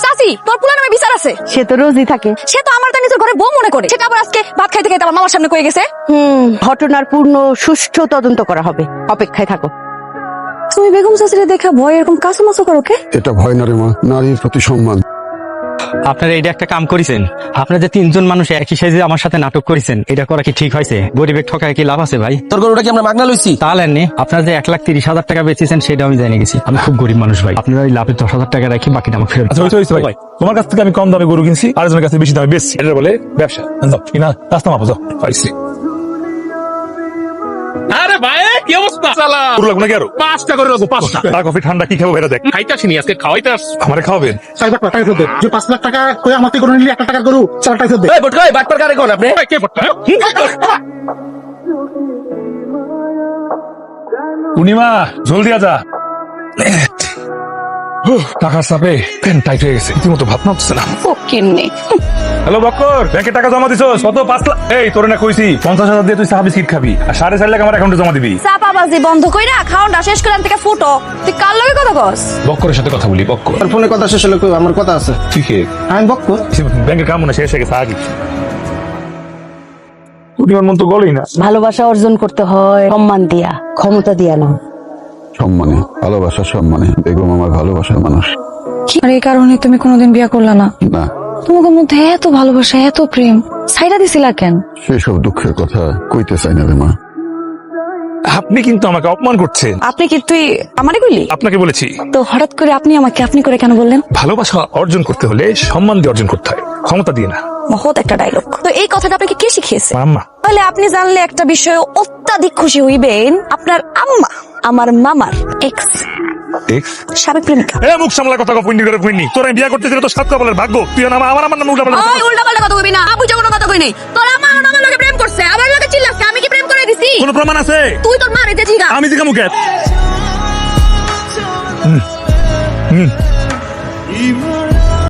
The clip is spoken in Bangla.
সাসি তোর পুলা নামে বিচার আছে। সে তো রোজই থাকে। সে তো আমার তার নিজের ঘরে বউ মনে করে, সেটা আবার আজকে ভাত খাইতে খাইতে আমার মামার সামনে কয়ে গেছে। ঘটনার পূর্ণ সুষ্ঠু তদন্ত করা হবে, অপেক্ষায় থাকো। তুমি বেগম চাচিরে দেখা ভয় এরকম কাছামাছো করো কে? এটা ভয় না রে মা, নারীর প্রতি সম্মান। আপনারা এটা একটা কাম করেছেন, আপনারা যে 3 জন মানুষ একই সাইজে আমার সাথে নাটক করেছেন, এটা করা কি ঠিক হয়েছে? গরিবের ঠকায় কি লাভ আছে ভাই? তোর গরুটা কি আমরা মাগনা লইছি? তাহলে নে আপনারা যে 1,30,000 টাকা বেচেছেন সেটা আমি জেনে গেছি। আমি খুব গরিব মানুষ ভাই, আপনারা ওই লাভে 10,000 টাকা রাখি বাকিটা আমাকে ফেরত আচ্ছা হইছে ভাই, তোমার কাছ থেকে আমি কম দামে গরু কিনছি, আরেকজনের কাছে বেশি দামে বেচছি, এটা বলে ব্যবসা। যাও কিনা রাস্তা মাপো, যাও পাইছি। আরে ভাই কি অবস্থা? চালা গরু লাগবে নাকি আরো? 5টা করে রাখো, 5টা। চা কফি ঠান্ডা কি খাবো বেড়া দেখ। খাইতে আসিনি, আজকে খাওয়াইতে আসছি। আমারে খাওয়াবেন? 5 লাখ টাকা কই আমাকে গরু নিলি 1 লাখ টাকার গরু 4 টাকা দে। এই বটকাই বাটপার কারে কোন আপনি? কে পড়তা? পূর্ণিমা জলদি আজা। টাকার চাপে পেন টাইট হয়ে গেছে, রীতিমতো ভাত নামছে না। ফকিন্নি। হ্যালো বক্কর, ব্যাংকে টাকা জমা দিছস কত? 5 লাখ। এই তোরে না কইছি 50,000 দিয়ে তুই চা বিস্কিট খাবি, আর 4.5 লাখ আমার অ্যাকাউন্টে জমা দিবি। চাপাবাজি বন্ধ কইরা খাওয়াটা শেষ করে আন থেকে ফুটো। তুই কার লগে কথা কস? বক্করের সাথে কথা বলি। বক্কর তোর ফোনে কথা শেষ হলো, কই আমার কথা আছে। ঠিক আমি বককো। ব্যাংকের কাম মনে শেষ হয়ে গেছে আগে। পূর্ণিমার মন তো গলেই না। ভালোবাসা অর্জন করতে হয় সম্মান দিয়া, ক্ষমতা দিয়া না। সম্মানে, ভালোবাসা সম্মানে। বেগম আমার ভালোবাসার মানুষ। আর এই কারণে তুমি কোনোদিন বিয়া করলা না? না, তোমাদের মধ্যে এত ভালোবাসা, এত প্রেম, ছাইড়া দিছিলা কেন? সেসব দুঃখের কথা কইতে চাই না রে মা। আপনি কিন্তু আমাকে অপমান করছেন। আপনি কি তুই আমারে কইলি? আপনাকে বলেছি তো হঠাৎ করে আপনি আমাকে আপনি করে কেন বললেন? ভালোবাসা অর্জন করতে হলে সম্মান দিয়ে অর্জন করতে হয়, ক্ষমতা দিয়ে না। মহৎ একটা ডায়লগ। তো এই কথাটা আপনাকে কে শিখিয়েছে? আম্মা। তাহলে আপনি জানলে একটা বিষয়ে অত্যাধিক খুশি হইবেন, আপনার আম্মা আমার মামার এক্স এক্স সাবেক প্রেমিকা। এ মুখ সামলা কথা কও, পুণ্যি করে পুণ্যি। তোর আমি বিয়া করতে দিলে তো 7 কপালের ভাগ্য। তুই আমার নামে উল্টা পাল্টা। ওই উল্টা পাল্টা কথা কইবি না, আবু যা কোনো কথা কই নাই। তোর আম্মা আমার লগে প্রেম করছে, আমার লগে চিল্লাছে, আমি কি প্রেম করে দিছি? কোনো প্রমাণ আছে? তুই তোর মারে দে ঠিকা। আমি দিকে মুখে